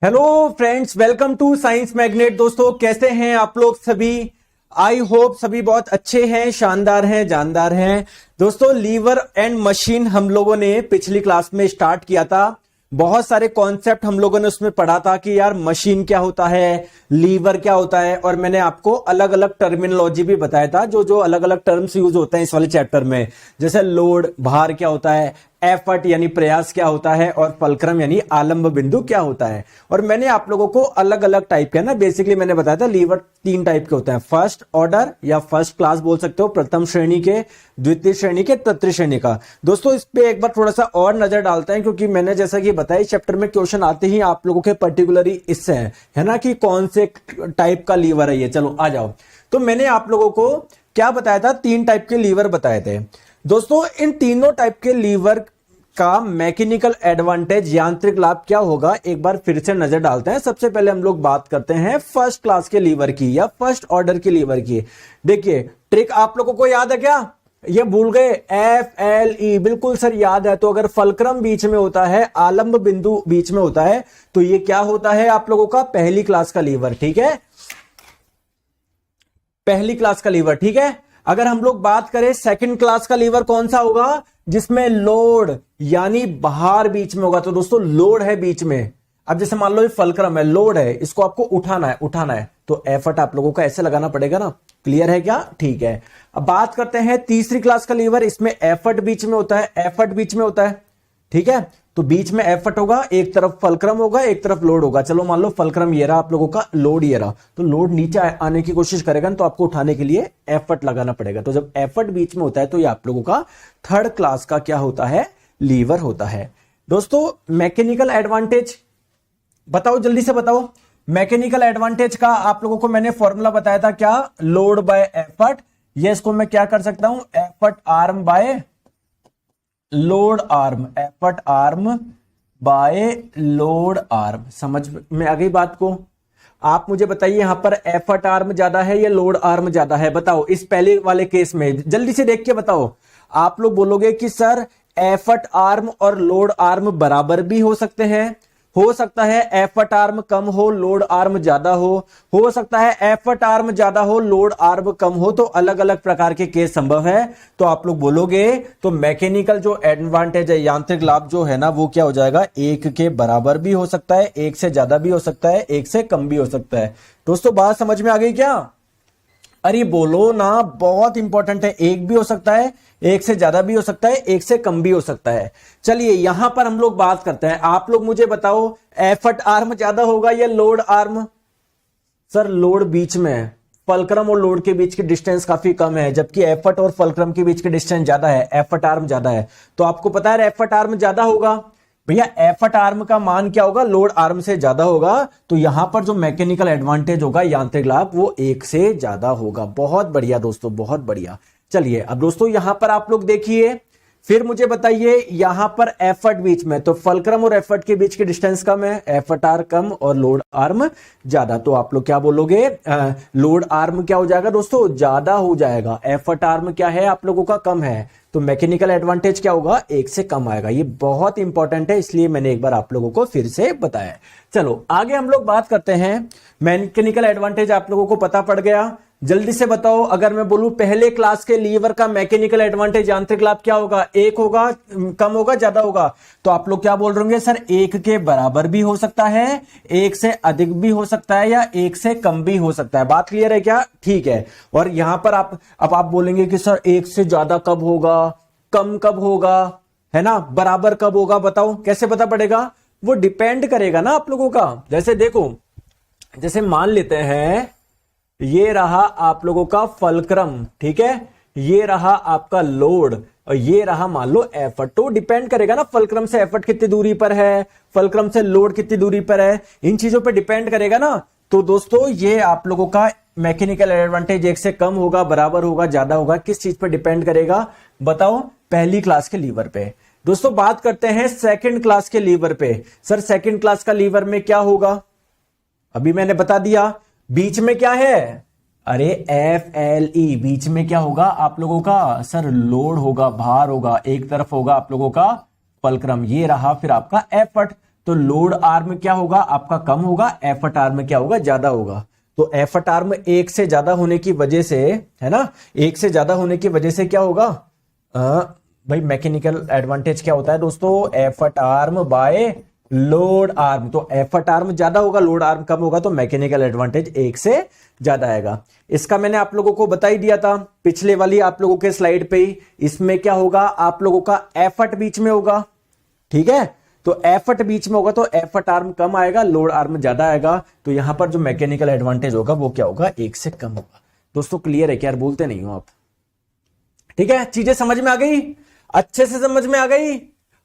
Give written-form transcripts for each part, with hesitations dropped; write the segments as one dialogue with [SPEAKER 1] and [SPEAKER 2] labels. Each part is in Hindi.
[SPEAKER 1] Hello friends, welcome to science magnet. दोस्तों कैसे हैं आप लोग सभी? आई होप सभी बहुत अच्छे हैं, शानदार हैं, जानदार हैं। दोस्तों लीवर एंड मशीन हम लोगों ने पिछली क्लास में स्टार्ट किया था। बहुत सारे कॉन्सेप्ट हम लोगों ने उसमें पढ़ा था कि यार मशीन क्या होता है, लीवर क्या होता है, और मैंने आपको अलग अलग टर्मिनोलॉजी भी बताया था जो जो अलग अलग टर्म्स यूज होते हैं इस वाले चैप्टर में। जैसे लोड, भार क्या होता है, एफर्ट यानी प्रयास क्या होता है, और फलक्रम यानी आलंब बिंदु क्या होता है। और मैंने आप लोगों को अलग अलग टाइप के ना, बेसिकली मैंने बताया था लीवर 3 टाइप के होते हैं। फर्स्ट ऑर्डर या फर्स्ट क्लास बोल सकते हो, प्रथम श्रेणी के, द्वितीय श्रेणी के, तृतीय श्रेणी का। दोस्तों इस पे एक बार थोड़ा सा और नजर डालते हैं, क्योंकि मैंने जैसा कि बताया इस चैप्टर में क्वेश्चन आते ही आप लोगों के पर्टिकुलरली इससे है ना कि कौन से टाइप का लीवर है ये। चलो आ जाओ। तो मैंने आप लोगों को क्या बताया था, 3 टाइप के लीवर बताए थे। दोस्तों इन तीनों टाइप के लीवर का मैकेनिकल एडवांटेज, यांत्रिक लाभ क्या होगा, एक बार फिर से नजर डालते हैं। सबसे पहले हम लोग बात करते हैं फर्स्ट क्लास के लीवर की या फर्स्ट ऑर्डर के लीवर की। देखिए ट्रिक आप लोगों को याद है क्या? ये भूल गए? FLE बिल्कुल सर याद है। तो अगर फलक्रम बीच में होता है, आलंब बिंदु बीच में होता है, तो ये क्या होता है आप लोगों का? पहली क्लास का लीवर। ठीक है, पहली क्लास का लीवर। ठीक है, अगर हम लोग बात करें सेकंड क्लास का लीवर कौन सा होगा? जिसमें लोड यानी भार बीच में होगा। तो दोस्तों लोड है बीच में। अब जैसे मान लो ये फलक्रम है, लोड है, इसको आपको उठाना है तो एफर्ट आप लोगों को ऐसे लगाना पड़ेगा ना। क्लियर है क्या? ठीक है। अब बात करते हैं तीसरी क्लास का लीवर। इसमें एफर्ट बीच में होता है, एफर्ट बीच में होता है। ठीक है, तो बीच में एफर्ट होगा, एक तरफ फलक्रम होगा, एक तरफ लोड होगा। चलो मान लो फलक्रम ये रहा आप लोगों का, लोड ये रहा। तो लोड नीचे आने की कोशिश करेगा ना, तो आपको उठाने के लिए एफर्ट लगाना पड़ेगा। तो जब एफर्ट बीच में होता है तो ये आप लोगों का थर्ड क्लास का क्या होता है? लीवर होता है। दोस्तों मैकेनिकल एडवांटेज बताओ, जल्दी से बताओ। मैकेनिकल एडवांटेज का आप लोगों को मैंने फॉर्मूला बताया था क्या? Load bye effort. ये इसको मैं क्या कर सकता हूं? Effort arm by load arm, effort arm by load arm. समझ में आ गई बात को? आप मुझे बताइए यहां पर एफर्ट आर्म ज्यादा है या लोड आर्म ज्यादा है? बताओ इस पहले वाले केस में, जल्दी से देख के बताओ। आप लोग बोलोगे कि सर एफर्ट आर्म और लोड आर्म बराबर भी हो सकते हैं। हो सकता है एफर्ट आर्म कम हो, लोड आर्म ज्यादा हो सकता है एफर्ट आर्म ज्यादा हो, लोड आर्म कम हो। तो अलग अलग प्रकार के केस संभव है। तो आप लोग बोलोगे तो मैकेनिकल जो एडवांटेज है, यांत्रिक लाभ जो है ना, वो क्या हो जाएगा? 1 के बराबर भी हो सकता है, 1 से ज्यादा भी हो सकता है, 1 से कम भी हो सकता है। दोस्तों बात समझ में आ गई क्या? अरे बोलो ना, बहुत इंपॉर्टेंट है। 1 भी हो सकता है, 1 से ज्यादा भी हो सकता है, 1 से कम भी हो सकता है। चलिए यहां पर हम लोग बात करते हैं। आप लोग मुझे बताओ एफर्ट आर्म ज्यादा होगा या लोड आर्म? सर लोड बीच में है, फलक्रम और लोड के बीच की डिस्टेंस काफी कम है, जबकि एफर्ट और फलक्रम के बीच की डिस्टेंस ज्यादा है, एफर्ट आर्म ज्यादा है। तो आपको पता है एफर्ट आर्म ज्यादा होगा। भैया एफर्ट आर्म का मान क्या होगा? लोड आर्म से ज्यादा होगा। तो यहां पर जो मैकेनिकल एडवांटेज होगा, यांत्रिक लाभ, वो 1 से ज्यादा होगा। बहुत बढ़िया दोस्तों, बहुत बढ़िया। चलिए अब दोस्तों यहां पर आप लोग देखिए, फिर मुझे बताइए यहां पर एफर्ट बीच में, तो फलक्रम और एफर्ट के बीच की डिस्टेंस कम है, एफर्ट आर्म कम और लोड आर्म ज्यादा। तो आप लोग क्या बोलोगे? लोड आर्म क्या हो जाएगा दोस्तों? ज्यादा हो जाएगा। एफर्ट आर्म क्या है आप लोगों का? कम है। तो मैकेनिकल एडवांटेज क्या होगा? 1 से कम आएगा। ये बहुत इंपॉर्टेंट है, इसलिए मैंने एक बार आप लोगों को फिर से बताया। चलो आगे हम लोग बात करते हैं। मैकेनिकल एडवांटेज आप लोगों को पता पड़ गया। जल्दी से बताओ, अगर मैं बोलूं पहले क्लास के लीवर का मैकेनिकल एडवांटेज, यांत्रिक लाभ क्या होगा? 1 होगा, कम होगा, ज्यादा होगा? तो आप लोग क्या बोल रहे होंगे? सर 1 के बराबर भी हो सकता है, 1 से अधिक भी हो सकता है, या 1 से कम भी हो सकता है। बात क्लियर है क्या? ठीक है। और यहां पर अब आप बोलेंगे कि सर 1 से ज्यादा कब होगा, कम कब होगा, है ना, बराबर कब होगा? बताओ कैसे पता पड़ेगा? वो डिपेंड करेगा ना आप लोगों का। जैसे देखो, जैसे मान लेते हैं ये रहा आप लोगों का फलक्रम, ठीक है, ये रहा आपका लोड, और ये रहा मान लो एफर्ट। तो डिपेंड करेगा ना, फलक्रम से एफर्ट कितनी दूरी पर है, फलक्रम से लोड कितनी दूरी पर है, इन चीजों पे डिपेंड करेगा ना। तो दोस्तों ये आप लोगों का मैकेनिकल एडवांटेज 1 से कम होगा, बराबर होगा, ज्यादा होगा, किस चीज पे डिपेंड करेगा? बताओ। पहली क्लास के लीवर पे। दोस्तों बात करते हैं सेकंड क्लास के लीवर पे। सर सेकंड क्लास का लीवर में क्या होगा? अभी मैंने बता दिया। बीच में क्या है? अरे FLE बीच में क्या होगा आप लोगों का? सर लोड होगा, भार होगा। एक तरफ होगा आप लोगों का फलक्रम, ये रहा फिर आपका एफर्ट। तो लोड आर्म क्या होगा आपका कम होगा, एफर्ट आर्म क्या होगा ज्यादा होगा। तो एफर्ट आर्म एक से ज्यादा होने की वजह से, है ना, एक से ज्यादा होने की वजह से क्या होगा भाई मैकेनिकल एडवांटेज क्या होता है दोस्तों, effort arm by load arm. तो एफर्ट आर्म ज्यादा होगा, लोड आर्म कम होगा, तो मैकेनिकल एडवांटेज एक से ज्यादा आएगा। इसका मैंने आप लोगों को बता ही दिया था पिछले वाली आप लोगों के स्लाइड पे ही। इसमें क्या होगा आप लोगों का एफर्ट बीच में होगा, ठीक है, तो एफर्ट बीच में होगा तो एफर्ट आर्म कम आएगा, लोड आर्म ज्यादा आएगा। तो यहां पर जो मैकेनिकल एडवांटेज होगा वो क्या होगा, एक से कम होगा। दोस्तों क्लियर है क्या यार, बोलते नहीं हो आप, ठीक है, चीजें समझ में आ गई, अच्छे से समझ में आ गई,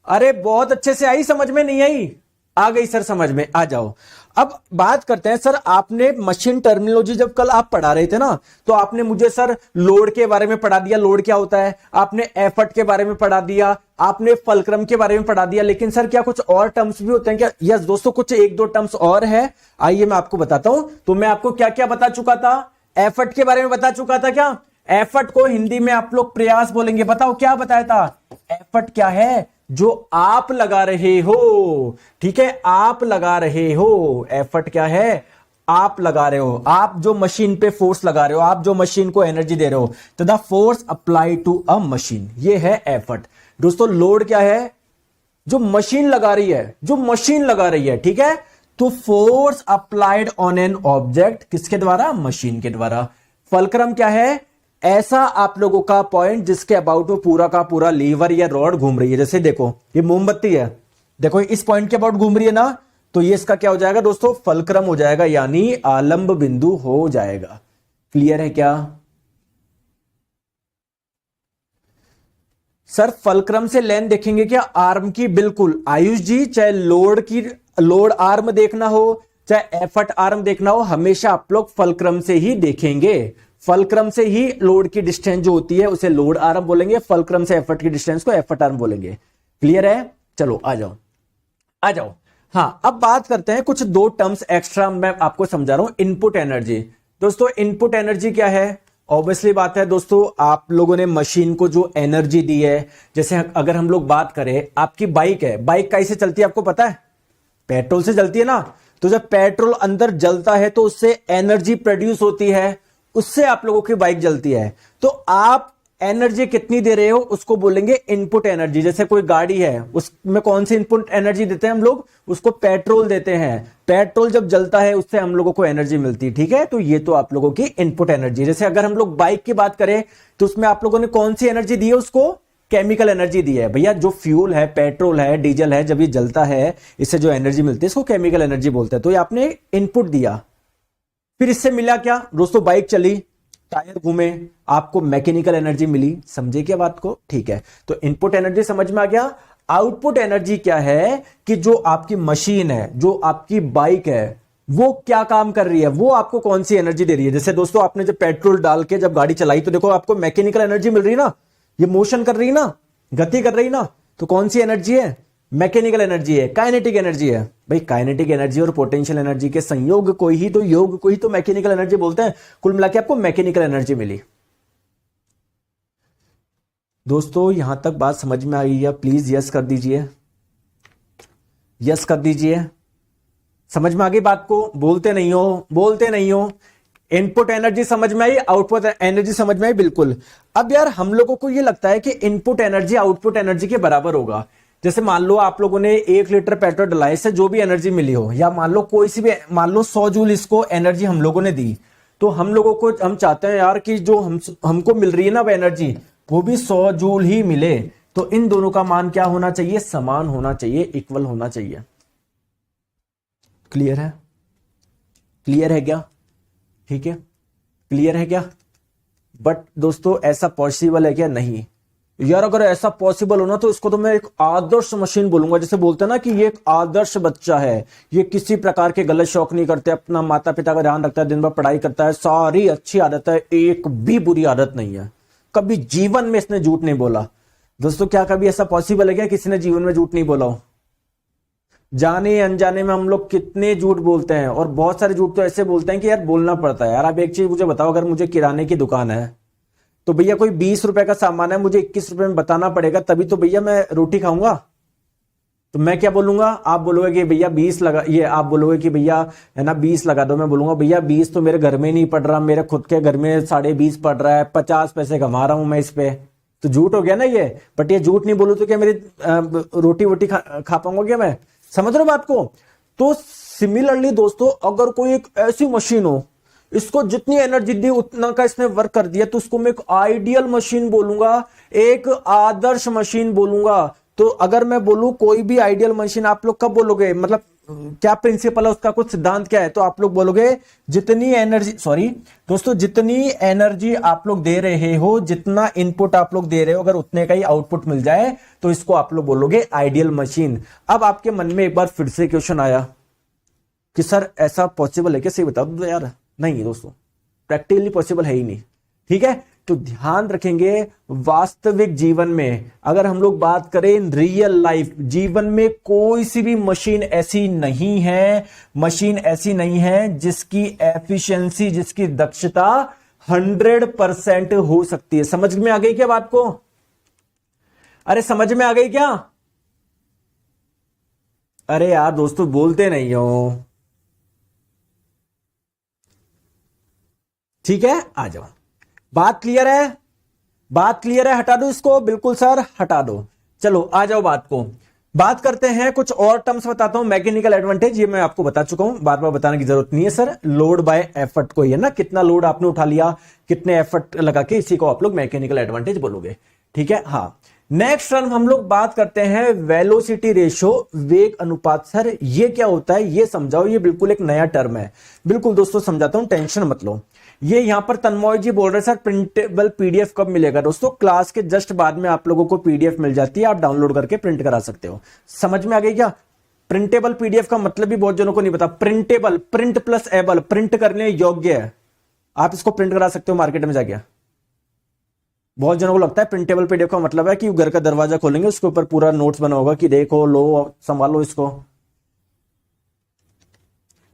[SPEAKER 1] अरे बहुत अच्छे से आई, समझ में नहीं आई, आ गई सर समझ में, आ जाओ। अब बात करते हैं सर, आपने मशीन टर्मिनोलॉजी जब कल आप पढ़ा रहे थे ना, तो आपने मुझे सर लोड के बारे में पढ़ा दिया, लोड क्या होता है, आपने एफर्ट के बारे में पढ़ा दिया, आपने फलक्रम के बारे में पढ़ा दिया, लेकिन सर क्या कुछ और टर्म्स भी होते हैं क्या? यस दोस्तों, कुछ एक दो टर्म्स और है, आइए मैं आपको बताता हूं। तो मैं आपको क्या क्या बता चुका था, एफर्ट के बारे में बता चुका था क्या, एफर्ट को हिंदी में आप लोग प्रयास बोलेंगे, बताओ क्या बताया था, एफर्ट क्या है, जो आप लगा रहे हो, ठीक है, आप लगा रहे हो, एफर्ट क्या है, आप लगा रहे हो, आप जो मशीन पे फोर्स लगा रहे हो, आप जो मशीन को एनर्जी दे रहे हो, तो the force apply to a machine, ये है एफर्ट। दोस्तों लोड क्या है, जो मशीन लगा रही है, जो मशीन लगा रही है, ठीक है, तो force applied on an object, किसके द्वारा, मशीन के द्वारा। फलक्रम क्या है, ऐसा आप लोगों का पॉइंट जिसके अबाउट वो पूरा का पूरा लीवर या रॉड घूम रही है। जैसे देखो ये मोमबत्ती है, देखो इस पॉइंट के अबाउट घूम रही है ना, तो ये इसका क्या हो जाएगा दोस्तों, फलक्रम हो जाएगा, यानी आलंब बिंदु हो जाएगा। क्लियर है क्या सर? फलक्रम से लेंथ देखेंगे क्या आर्म की, बिल्कुल आयुष जी, चाहे लोड की, लोड आर्म देखना हो चाहे एफर्ट आर्म देखना हो, हमेशा आप लोग फलक्रम से ही देखेंगे। फलक्रम से ही लोड की डिस्टेंस जो होती है उसे लोड आर्म बोलेंगे, फलक्रम से एफर्ट की डिस्टेंस को एफर्ट आर्म बोलेंगे। क्लियर है, चलो आ जाओ, आ जाओ। हाँ अब बात करते हैं कुछ दो टर्म्स एक्स्ट्रा मैं आपको समझा रहा हूं। इनपुट एनर्जी, दोस्तों इनपुट एनर्जी क्या है, ऑब्वियसली बात है दोस्तों, आप लोगों ने मशीन को जो एनर्जी दी है, जैसे अगर हम लोग बात करें, आपकी बाइक है, बाइक कैसे चलती है आपको पता है, पेट्रोल से चलती है ना, तो जब पेट्रोल अंदर जलता है तो उससे एनर्जी प्रोड्यूस होती है, उससे आप लोगों की बाइक जलती है। तो आप एनर्जी कितनी दे रहे हो उसको बोलेंगे इनपुट एनर्जी। जैसे कोई गाड़ी है उसमें कौन सी इनपुट एनर्जी देते हैं हम लोग, उसको पेट्रोल देते हैं, पेट्रोल जब जलता है उससे हम लोगों को एनर्जी मिलती है, ठीक है, तो ये तो आप लोगों की इनपुट एनर्जी। जैसे अगर हम लोग बाइक की बात करें तो उसमें आप लोगों ने कौन सी एनर्जी दी है, उसको केमिकल एनर्जी दी है। भैया जो फ्यूल है, पेट्रोल है, डीजल है, जब ये जलता है इससे जो एनर्जी मिलती है इसको केमिकल एनर्जी बोलते हैं। तो ये आपने इनपुट दिया, फिर इससे मिला क्या दोस्तों, बाइक चली, टायर घूमे, आपको मैकेनिकल एनर्जी मिली। समझे क्या बात को, ठीक है, तो इनपुट एनर्जी समझ में आ गया। आउटपुट एनर्जी क्या है कि जो आपकी मशीन है, जो आपकी बाइक है, वो क्या काम कर रही है, वो आपको कौन सी एनर्जी दे रही है। जैसे दोस्तों आपने जब पेट्रोल डाल के जब गाड़ी चलाई तो देखो आपको मैकेनिकल एनर्जी मिल रही है ना, ये मोशन कर रही है ना, गति कर रही है ना, तो कौन सी एनर्जी है, मैकेनिकल एनर्जी है, काइनेटिक एनर्जी है। भाई काइनेटिक एनर्जी और पोटेंशियल एनर्जी के संयोग को ही तो, योग को ही तो मैकेनिकल एनर्जी बोलते हैं। कुल मिला के आपको मैकेनिकल एनर्जी मिली। दोस्तों यहां तक बात समझ में आई है, प्लीज यस कर दीजिए, यस कर दीजिए, समझ में आ गई बात को, बोलते नहीं हो, बोलते नहीं हो। इनपुट एनर्जी समझ में आई, आउटपुट एनर्जी समझ में आई, बिल्कुल। अब यार हम लोगों को यह लगता है कि इनपुट एनर्जी आउटपुट एनर्जी के बराबर होगा। जैसे मान लो आप लोगों ने 1 लीटर पेट्रोल डलाए से जो भी एनर्जी मिली हो, या मान लो कोई सी भी, मान लो 100 जूल इसको एनर्जी हम लोगों ने दी, तो हम लोगों को, हम चाहते हैं यार कि जो हमको मिल रही है ना वो एनर्जी, वो भी 100 जूल ही मिले। तो इन दोनों का मान क्या होना चाहिए, समान होना चाहिए, इक्वल होना चाहिए। क्लियर है, क्लियर है क्या, ठीक है, क्लियर है क्या। बट दोस्तों ऐसा पॉसिबल है क्या, नहीं यार। अगर ऐसा पॉसिबल हो ना तो इसको तो मैं एक आदर्श मशीन बोलूंगा। जैसे बोलते हैं ना कि ये एक आदर्श बच्चा है, ये किसी प्रकार के गलत शौक नहीं करते, अपना माता पिता का ध्यान रखता है, दिन भर पढ़ाई करता है, सारी अच्छी आदत है, एक भी बुरी आदत नहीं है, कभी जीवन में इसने झूठ नहीं बोला। दोस्तों क्या कभी ऐसा पॉसिबल है क्या किसी ने जीवन में झूठ नहीं बोला हो। जाने अनजाने में हम लोग कितने झूठ बोलते हैं, और बहुत सारे झूठ तो ऐसे बोलते हैं कि यार बोलना पड़ता है। यार आप एक चीज मुझे बताओ, अगर मुझे किराने की दुकान है तो भैया कोई 20 रुपए का सामान है, मुझे 21 रुपए में बताना पड़ेगा, तभी तो भैया मैं रोटी खाऊंगा। तो मैं क्या बोलूंगा, आप बोलोगे कि भैया 20 लगा, ये आप बोलोगे कि भैया है ना 20 लगा दो, मैं बोलूंगा भैया 20 तो मेरे घर में नहीं पड़ रहा, मेरे खुद के घर में 20.5 पड़ रहा है, 50 पैसे कमा रहा हूं मैं इस पे, तो झूठ हो गया ना ये। बट ये झूठ नहीं बोलूं तो क्या मेरी रोटी वोटी खा पाऊंगा क्या मैं? समझ रहे हो बात को? तो सिमिलरली दोस्तों, अगर कोई एक ऐसी मशीन हो, इसको जितनी एनर्जी दी उतना का इसने वर्क कर दिया, तो उसको मैं एक आइडियल मशीन बोलूंगा, एक आदर्श मशीन बोलूंगा। तो अगर मैं बोलूं कोई भी आइडियल मशीन, आप लोग कब बोलोगे, मतलब क्या प्रिंसिपल है उसका, कुछ सिद्धांत क्या है? तो आप लोग बोलोगे जितनी एनर्जी, सॉरी दोस्तों, जितनी एनर्जी आप लोग दे रहे हो, जितना इनपुट आप लोग दे रहे हो, अगर उतने का ही आउटपुट मिल जाए तो इसको आप लोग बोलोगे आइडियल मशीन। अब आपके मन में एक बार फिर से क्वेश्चन आया कि सर ऐसा पॉसिबल है क्या? सही बता दो यार। नहीं दोस्तों, प्रैक्टिकली पॉसिबल है ही नहीं। ठीक है, तो ध्यान रखेंगे वास्तविक जीवन में, अगर हम लोग बात करें रियल लाइफ जीवन में, कोई सी भी मशीन ऐसी नहीं है, मशीन ऐसी नहीं है जिसकी एफिशिएंसी, जिसकी दक्षता 100% हो सकती है। समझ में आ गई क्या बात को? अरे समझ में आ गई क्या? अरे यार दोस्तों बोलते नहीं हो। ठीक है, आ जाओ। बात क्लियर है? बात क्लियर है? हटा दो इसको, बिल्कुल सर हटा दो। चलो आ जाओ बात को, बात करते हैं। कुछ और टर्म्स बताता हूं। मैकेनिकल एडवांटेज ये मैं आपको बता चुका हूं, बार बार बताने की जरूरत नहीं है सर। लोड बाय एफर्ट को, है ना, कितना लोड आपने उठा लिया, कितने एफर्ट लगा के, इसी को आप लोग मैकेनिकल एडवांटेज बोलोगे। ठीक है, हाँ। नेक्स्ट टर्म हम लोग बात करते हैं वेलोसिटी रेशो, वेग अनुपात। सर ये क्या होता है, ये समझाओ। ये बिल्कुल एक नया टर्म है। बिल्कुल दोस्तों समझाता हूं, टेंशन मत लो। ये यहां पर तन्मय जी बोल रहे सर प्रिंटेबल पीडीएफ कब मिलेगा? दोस्तों क्लास के जस्ट बाद में आप लोगों को पीडीएफ मिल जाती है, आप डाउनलोड करके प्रिंट करा सकते हो। समझ में आ गई क्या? प्रिंटेबल पीडीएफ का मतलब भी बहुत जनों को नहीं पता। Printable, print plus able, print करने योग्य है। आप इसको प्रिंट करा सकते हो मार्केट में जाके। बहुत जनों को लगता है प्रिंटेबल पीडीएफ का मतलब है कि घर का दरवाजा खोलेंगे, उसके ऊपर पूरा नोट्स बना होगा कि देखो, लो, संभालो इसको।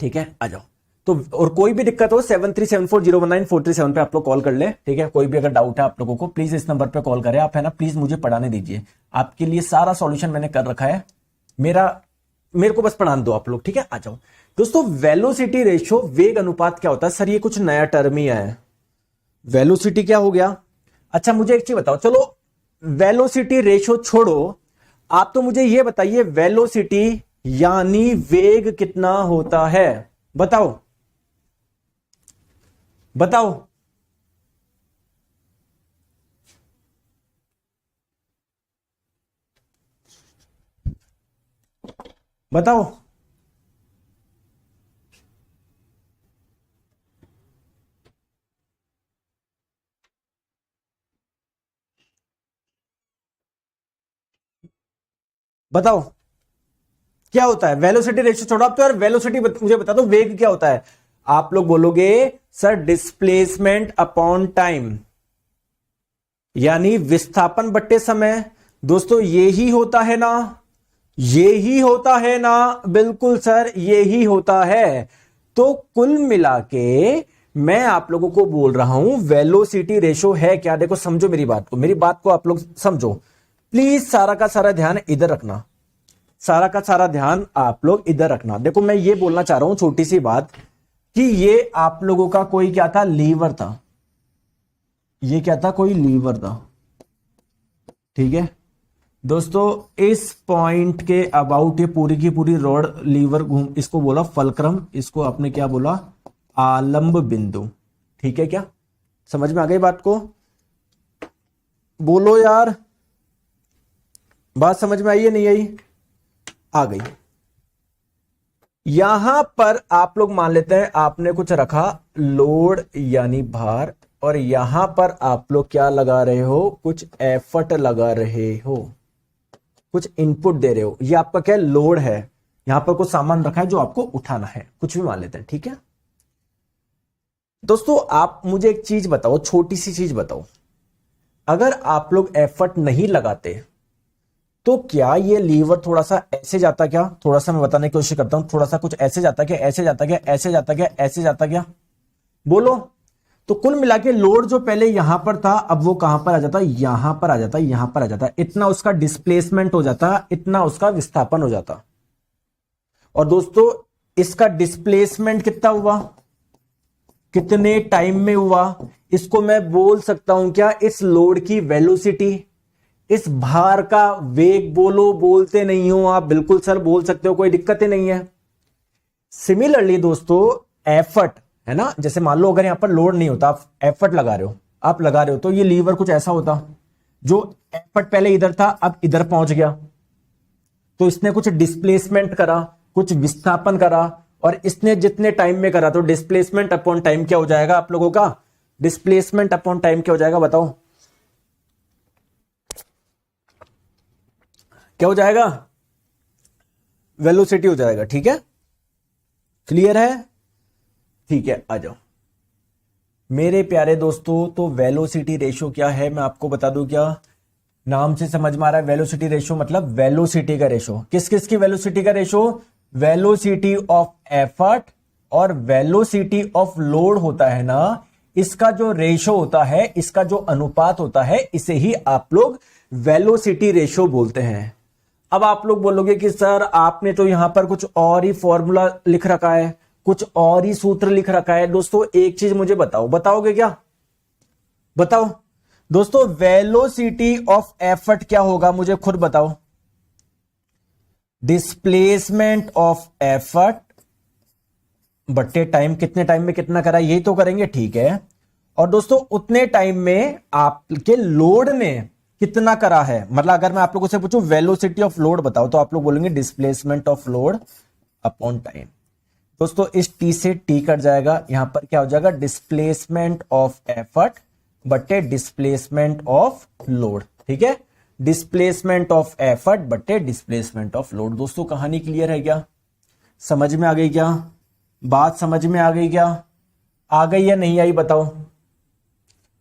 [SPEAKER 1] ठीक है, आ जाओ। तो और कोई भी दिक्कत हो 7374019437 पे आप लोग कॉल कर ले। ठीक है, कोई भी अगर डाउट है आप लोगों को, प्लीज इस नंबर पे कॉल करें आप, है ना। प्लीज मुझे पढ़ाने दीजिए, आपके लिए सारा सॉल्यूशन मैंने कर रखा है। मेरे को बस पढ़ाने दो आप लोग। ठीक है, आ जाओ दोस्तों। वेलोसिटी रेशो, वेग अनुपात क्या होता है? सर ये कुछ नया टर्म ही है। वेलोसिटी क्या हो गया? अच्छा मुझे एक चीज बताओ, चलो वेलोसिटी रेशो छोड़ो, आप तो मुझे ये बताइए वेलोसिटी यानी वेग कितना होता है? बताओ बताओ। बताओ बताओ क्या होता है वेलोसिटी रेशियो? छोड़ो आप तो यार, वेलोसिटी मुझे बता दो, वेग क्या होता है? आप लोग बोलोगे सर डिस्प्लेसमेंट अपॉन टाइम, यानी विस्थापन बट्टे समय। दोस्तों यही होता है ना, यही होता है ना? बिल्कुल सर यही होता है। तो कुल मिला के मैं आप लोगों को बोल रहा हूं वेलोसिटी रेशो है क्या। देखो समझो मेरी बात को, मेरी बात को आप लोग समझो प्लीज। सारा का सारा ध्यान इधर रखना, सारा का सारा ध्यान आप लोग इधर रखना। देखो मैं ये बोलना चाह रहा हूं छोटी सी बात, कि ये आप लोगों का कोई क्या था, लीवर था। ये क्या था, कोई लीवर था। ठीक है दोस्तों, इस पॉइंट के अबाउट ये पूरी की पूरी रॉड लीवर घूम, इसको बोला फलक्रम, इसको आपने क्या बोला, आलंब बिंदु। ठीक है, क्या समझ में आ गई बात को? बोलो यार, बात समझ में आई है नहीं आई? आ गई। यहां पर आप लोग मान लेते हैं आपने कुछ रखा, लोड यानी भार, और यहां पर आप लोग क्या लगा रहे हो, कुछ एफर्ट लगा रहे हो, कुछ इनपुट दे रहे हो। ये आपका क्या लोड है, यहां पर कुछ सामान रखा है जो आपको उठाना है, कुछ भी मान लेते हैं। ठीक है दोस्तों, आप मुझे एक चीज बताओ, छोटी सी चीज बताओ, अगर आप लोग एफर्ट नहीं लगाते तो क्या ये लीवर थोड़ा सा ऐसे जाता क्या? थोड़ा सा मैं बताने की कोशिश करता हूं, थोड़ा सा कुछ ऐसे जाता क्या, ऐसे जाता क्या, ऐसे जाता क्या, ऐसे जाता क्या? बोलो तो कुल मिला के लोड जो पहले यहां पर था अब वो कहां पर आ जाता, यहां पर आ जाता, यहां पर आ जाता, इतना उसका डिस्प्लेसमेंट हो जाता, इतना उसका विस्थापन हो जाता। और दोस्तों इसका डिस्प्लेसमेंट कितना हुआ, कितने टाइम में हुआ, इसको मैं बोल सकता हूं क्या, इस लोड की वेलोसिटी, इस भार का वेग। बोलो, बोलते नहीं हो आप, बिल्कुल सर बोल सकते हो, कोई दिक्कत ही नहीं है। सिमिलरली दोस्तों एफर्ट है ना, जैसे मान लो अगर यहां पर लोड नहीं होता, आप एफर्ट लगा रहे हो, आप लगा रहे हो, तो ये लीवर कुछ ऐसा होता, जो एफर्ट पहले इधर था अब इधर पहुंच गया, तो इसने कुछ डिस्प्लेसमेंट करा, कुछ विस्थापन करा, और इसने जितने टाइम में करा, तो डिस्प्लेसमेंट अपॉन टाइम क्या हो जाएगा आप लोगों का, डिस्प्लेसमेंट अपॉन टाइम क्या हो जाएगा बताओ, क्या हो जाएगा, वेलोसिटी हो जाएगा। ठीक है, क्लियर है, ठीक है, आ जाओ मेरे प्यारे दोस्तों। तो वेलोसिटी रेशो क्या है मैं आपको बता दूं क्या, नाम से समझ में आ रहा है, वेलोसिटी रेशो मतलब वेलोसिटी का रेशो। किस किस की वेलोसिटी का रेशो, वेलोसिटी ऑफ एफर्ट और वेलोसिटी ऑफ लोड होता है ना, इसका जो रेशो होता है, इसका जो अनुपात होता है, इसे ही आप लोग वेलोसिटी रेशो बोलते हैं। अब आप लोग बोलोगे कि सर आपने तो यहां पर कुछ और ही फॉर्मूला लिख रखा है, कुछ और ही सूत्र लिख रखा है। दोस्तों एक चीज मुझे बताओ, बताओगे क्या, बताओ दोस्तों, वेलोसिटी ऑफ एफर्ट क्या होगा, मुझे खुद बताओ, डिस्प्लेसमेंट ऑफ एफर्ट बट्टे टाइम, कितने टाइम में कितना करा, यही तो करेंगे, ठीक है। और दोस्तों उतने टाइम में आपके लोड ने कितना करा है, मतलब अगर मैं आप लोगों से पूछूं वेलोसिटी ऑफ लोड बताओ, तो आप लोग बोलेंगे displacement of load upon time. दोस्तों इस टी से टी कट जाएगा, यहां पर क्या हो जाएगा, डिस्प्लेसमेंट ऑफ एफर्ट बटे डिस्प्लेसमेंट ऑफ लोड। ठीक है, डिस्प्लेसमेंट ऑफ एफर्ट बटे डिस्प्लेसमेंट ऑफ लोड। दोस्तों कहानी क्लियर है क्या, समझ में आ गई क्या, बात समझ में आ गई क्या, आ गई या नहीं आई बताओ,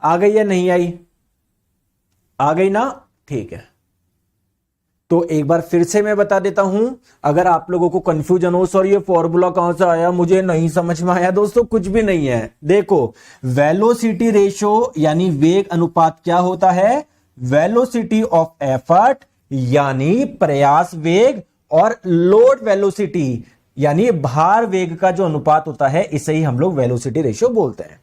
[SPEAKER 1] आ गई या नहीं आई, आ गई ना, ठीक है। तो एक बार फिर से मैं बता देता हूं, अगर आप लोगों को कंफ्यूजन हो, सर ये फॉर्मूला कहां से आया, मुझे नहीं समझ में आया, दोस्तों कुछ भी नहीं है। देखो वेलोसिटी रेशो यानी वेग अनुपात क्या होता है, वेलोसिटी ऑफ एफर्ट यानी प्रयास वेग, और लोड वेलोसिटी यानी भार वेग का जो अनुपात होता है, इसे ही हम लोग वेलोसिटी रेशो बोलते हैं।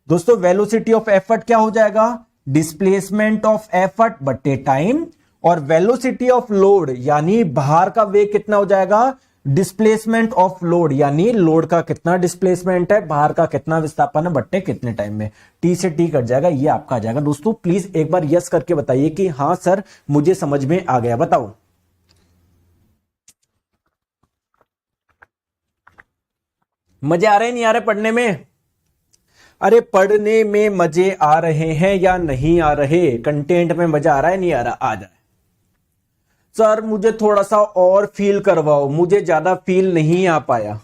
[SPEAKER 1] दोस्तों वेलोसिटी ऑफ एफर्ट क्या हो जाएगा, डिस्प्लेसमेंट ऑफ एफर्ट बट्टे टाइम, और वेलोसिटी ऑफ लोड यानी भार का वेग कितना हो जाएगा, डिस्प्लेसमेंट ऑफ लोड यानी लोड का कितना डिस्प्लेसमेंट है, भार का कितना विस्थापन है बट्टे कितने टाइम में, टी से टी कट जाएगा, ये आपका आ जाएगा। दोस्तों प्लीज एक बार यस करके बताइए कि हां सर मुझे समझ में आ गया, बताओ। मजे आ रहे नहीं आ रहे पढ़ने में, अरे पढ़ने में मजे आ रहे हैं या नहीं आ रहे, कंटेंट में मजा आ रहा है नहीं आ रहा, आ जाए। सर मुझे थोड़ा सा और फील करवाओ, मुझे ज्यादा फील नहीं आ पाया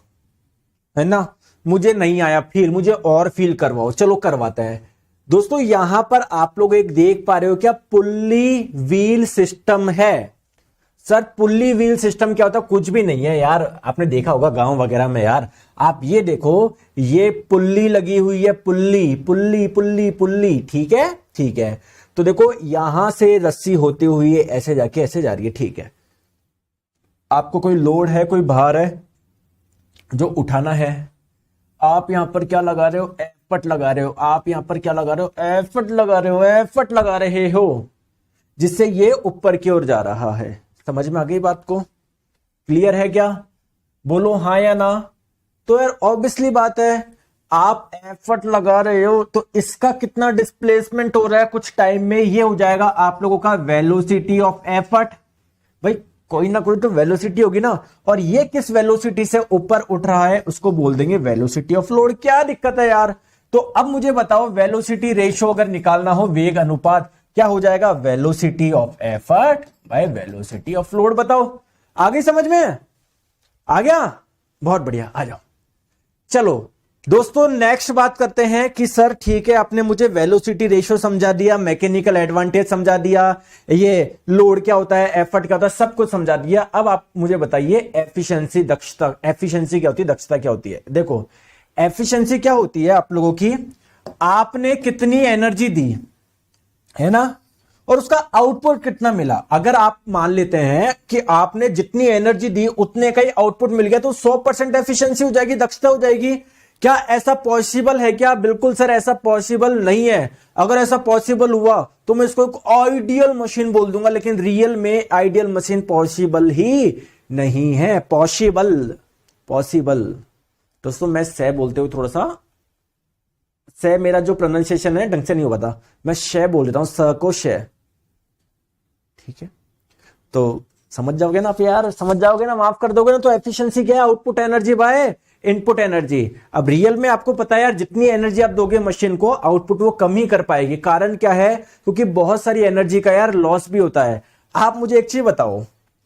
[SPEAKER 1] है ना, मुझे नहीं आया फील, मुझे और फील करवाओ, चलो करवाते हैं। दोस्तों यहां पर आप लोग एक देख पा रहे हो क्या, पुल्ली व्हील सिस्टम है। सर पुल्ली व्हील सिस्टम क्या होता है, कुछ भी नहीं है यार, आपने देखा होगा गांव वगैरह में यार, आप ये देखो ये पुल्ली लगी हुई है, पुल्ली पुल्ली पुल्ली पुल्ली, ठीक है, ठीक है। तो देखो यहां से रस्सी होती हुई ऐसे जाके ऐसे जा रही है, ठीक है। आपको कोई लोड है, कोई भार है जो उठाना है, आप यहां पर क्या लगा रहे हो, एफर्ट लगा रहे हो, आप यहां पर क्या लगा रहे हो, एफर्ट लगा रहे हो, एफर्ट लगा रहे हो, जिससे ये ऊपर की ओर जा रहा है। समझ में आ गई बात को, क्लियर है क्या, बोलो हाँ या ना। तो यार ऑब्वियसली बात है, आप एफर्ट लगा रहे हो तो इसका कितना डिस्प्लेसमेंट हो रहा है कुछ टाइम में, ये हो जाएगा आप लोगों का वेलोसिटी ऑफ एफर्ट। भाई कोई ना कोई तो वेलोसिटी होगी ना, और ये किस वेलोसिटी से ऊपर उठ रहा है उसको बोल देंगे वेलोसिटी ऑफ लोड। क्या दिक्कत है यार। तो अब मुझे बताओ वेलोसिटी रेशियो अगर निकालना हो, वेग अनुपात, क्या हो जाएगा, velocity of effort by velocity of load. बताओ आ गई समझ में, आ गया, बहुत बढ़िया, आ जाओ। चलो दोस्तों नेक्स्ट बात करते हैं कि सर ठीक है आपने मुझे वेलोसिटी रेशियो समझा दिया, मैकेनिकल एडवांटेज समझा दिया, ये लोड क्या होता है, एफर्ट क्या होता है, सब कुछ समझा दिया। अब आप मुझे बताइए एफिशिएंसी, दक्षता, एफिशिएंसी क्या होती है, दक्षता क्या होती है। देखो एफिशिएंसी क्या होती है आप लोगों की, आपने कितनी एनर्जी दी, है ना, और उसका आउटपुट कितना मिला। अगर आप मान लेते हैं कि आपने जितनी एनर्जी दी उतने का ही आउटपुट मिल गया तो 100% एफिशिएंसी हो जाएगी, दक्षता हो जाएगी। क्या ऐसा पॉसिबल है क्या? बिल्कुल सर, ऐसा पॉसिबल नहीं है। अगर ऐसा पॉसिबल हुआ तो मैं इसको एक आइडियल मशीन बोल दूंगा, लेकिन रियल में आइडियल मशीन पॉसिबल ही नहीं है। पॉसिबल दोस्तों, मैं से बोलते हुए थोड़ा सा, से मेरा जो प्रोनाउंसिएशन है ढंग से नहीं होगा था, मैं शे बोल देता हूं, स को शे, ठीक है। तो समझ जाओगे ना आप यार, समझ जाओगे ना, माफ कर दोगे ना। तो एफिशिएंसी क्या है? Output energy by input energy. अब रियल में आपको पता है यार, जितनी एनर्जी आप दोगे मशीन को, आउटपुट वो कम ही कर पाएगी। कारण क्या है? क्योंकि बहुत सारी एनर्जी का यार लॉस भी होता है। आप मुझे एक चीज बताओ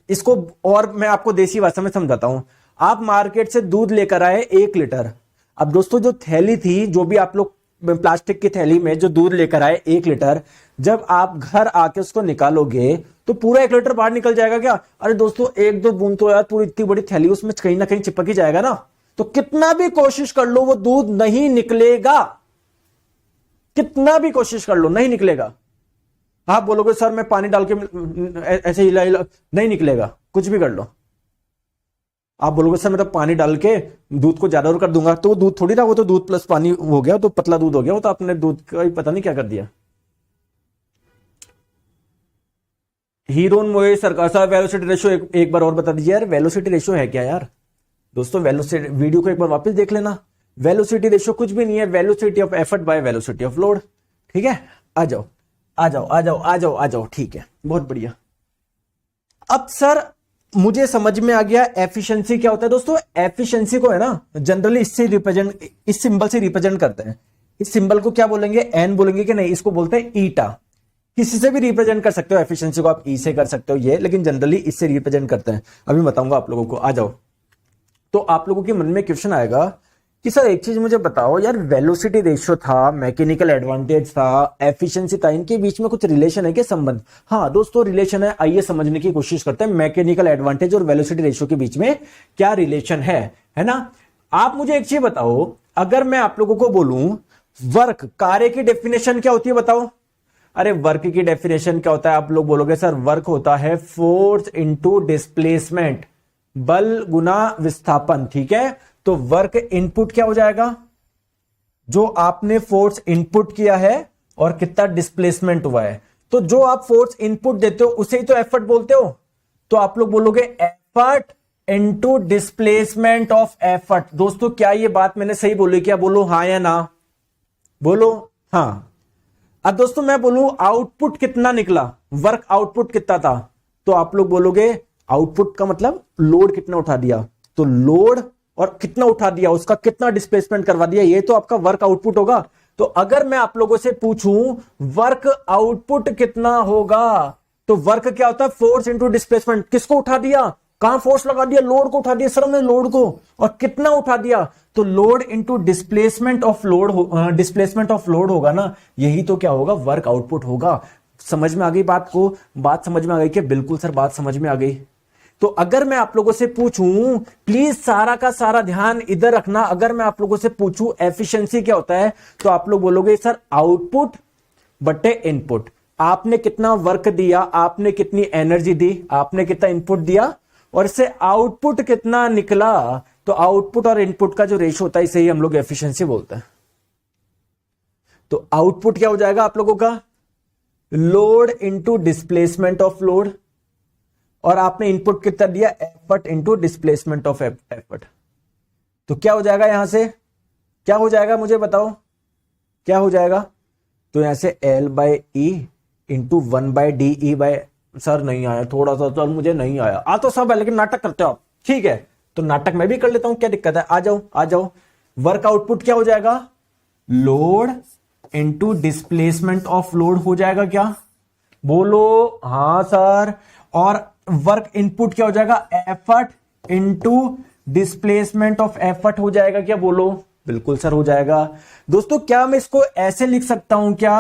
[SPEAKER 1] इसको, और मैं आपको देसी भाषा में समझाता हूं। आप मार्केट से दूध लेकर आए 1 लीटर। अब दोस्तों जो थैली थी, जो भी आप लोग प्लास्टिक की थैली में जो दूध लेकर आए 1 लीटर, जब आप घर आके उसको निकालोगे तो पूरा 1 लीटर बाहर निकल जाएगा क्या? अरे दोस्तों, 1-2 बूंद तो यार पूरी इतनी बड़ी थैली उसमें कहीं ना कहीं चिपक ही जाएगा ना। तो कितना भी कोशिश कर लो वो दूध नहीं निकलेगा, कितना भी कोशिश कर लो नहीं निकलेगा। आप बोलोगे सर मैं पानी डाल के ऐसे हिला नहीं निकलेगा, कुछ भी कर लो। आप बोलोगे सर मैं तो पानी डाल के दूध को ज्यादा और कर दूंगा, तो वो दूध थोड़ी ना, वो तो दूध प्लस पानी हो गया, तो पतला दूध हो गया, वो तो आपने दूध का पता नहीं क्या कर दिया। हीरोन मोए सरकार साहब वेलोसिटी रेशियो एक बार और बता दीजिए यार, वेलोसिटी रेशियो है क्या यार? दोस्तों वेलोसिटी वीडियो को एक बार वापस देख लेना। वेलोसिटी रेशियो कुछ भी नहीं है, velocity of effort by velocity of load. ठीक है, आ जाओ आ जाओ आ जाओ आ जाओ आ जाओ, ठीक है, बहुत बढ़िया। अब सर मुझे समझ में आ गया एफिशिएंसी क्या होता है। दोस्तों एफिशिएंसी को है ना जनरली इससे रिप्रेजेंट, इस सिंबल से रिप्रेजेंट करते हैं। इस सिंबल को क्या बोलेंगे? एन बोलेंगे कि नहीं? इसको बोलते हैं ईटा। किसी से भी रिप्रेजेंट कर सकते हो एफिशिएंसी को, आप ई से कर सकते हो ये, लेकिन जनरली इससे रिप्रेजेंट करते हैं। अभी बताऊंगा आप लोगों को, आ जाओ। तो आप लोगों के मन में क्वेश्चन आएगा कि सर एक चीज मुझे बताओ यार, वेलोसिटी रेशियो था, मैकेनिकल एडवांटेज था, एफिशिएंसी था, इनके बीच में कुछ रिलेशन है क्या, संबंध? हाँ दोस्तों रिलेशन है। आइए समझने की कोशिश करते हैं मैकेनिकल एडवांटेज और वेलोसिटी रेशियो के बीच में क्या रिलेशन है ना। आप मुझे एक चीज बताओ, अगर मैं आप लोगों को बोलूं वर्क, कार्य की डेफिनेशन क्या होती है बताओ? अरे वर्क की डेफिनेशन क्या होता है? आप लोग बोलोगे सर वर्क होता है फोर्स इंटू डिस्प्लेसमेंट, बल गुना विस्थापन। ठीक है, तो वर्क इनपुट क्या हो जाएगा? जो आपने फोर्स इनपुट किया है और कितना डिस्प्लेसमेंट हुआ है। तो जो आप फोर्स इनपुट देते हो उसे ही तो एफर्ट बोलते हो। तो आप लोग बोलोगे effort into displacement of effort. दोस्तों क्या ये बात मैंने सही बोली? क्या बोलो हाँ या ना? बोलो हाँ। अब दोस्तों मैं बोलूं आउटपुट कितना निकला, वर्क आउटपुट कितना था, तो आप लोग बोलोगे आउटपुट का मतलब लोड कितना उठा दिया। तो लोड और कितना उठा दिया, उसका कितना डिस्प्लेसमेंट करवा दिया, ये तो आपका वर्क आउटपुट होगा। तो अगर मैं आप लोगों से पूछूं वर्क आउटपुट कितना होगा, तो वर्क क्या होता है? Force into displacement. किसको उठा दिया? कहां फोर्स लगा दिया? लोड को उठा दिया सर हमने, लोड को। और कितना उठा दिया? तो load into displacement of load, displacement of load होगा ना, यही तो क्या होगा? वर्क आउटपुट होगा। समझ में आ गई बात को? बात समझ में आ गई कि? बिल्कुल सर बात समझ में आ गई। तो अगर मैं आप लोगों से पूछूं, प्लीज सारा का सारा ध्यान इधर रखना, अगर मैं आप लोगों से पूछूं एफिशिएंसी क्या होता है, तो आप लोग बोलोगे सर आउटपुट बटे इनपुट। आपने कितना वर्क दिया, आपने कितनी एनर्जी दी, आपने कितना इनपुट दिया, और इससे आउटपुट कितना निकला। तो आउटपुट और इनपुट का जो रेशियो होता है इसे ही हम लोग एफिशिएंसी बोलते हैं। तो आउटपुट क्या हो जाएगा आप लोगों का? Load into displacement of load, और आपने इनपुट कितना दिया? Effort into displacement of effort. तो क्या हो जाएगा? यहां से क्या हो जाएगा मुझे बताओ, क्या हो जाएगा? तो यहां से L by E into 1 by D E by, sir नहीं आया थोड़ा सा, सर मुझे नहीं आया। आ तो सब है लेकिन नाटक करते हो आप, ठीक है, तो नाटक मैं भी कर लेता हूं, क्या दिक्कत है? आ जाओ आ जाओ। वर्क आउटपुट क्या हो जाएगा? Load into displacement of load हो जाएगा क्या? बोलो हाँ सर। और वर्क इनपुट क्या हो जाएगा? Effort into displacement of effort हो जाएगा क्या? बोलो बिल्कुल सर हो जाएगा। दोस्तों क्या मैं इसको ऐसे लिख सकता हूं क्या?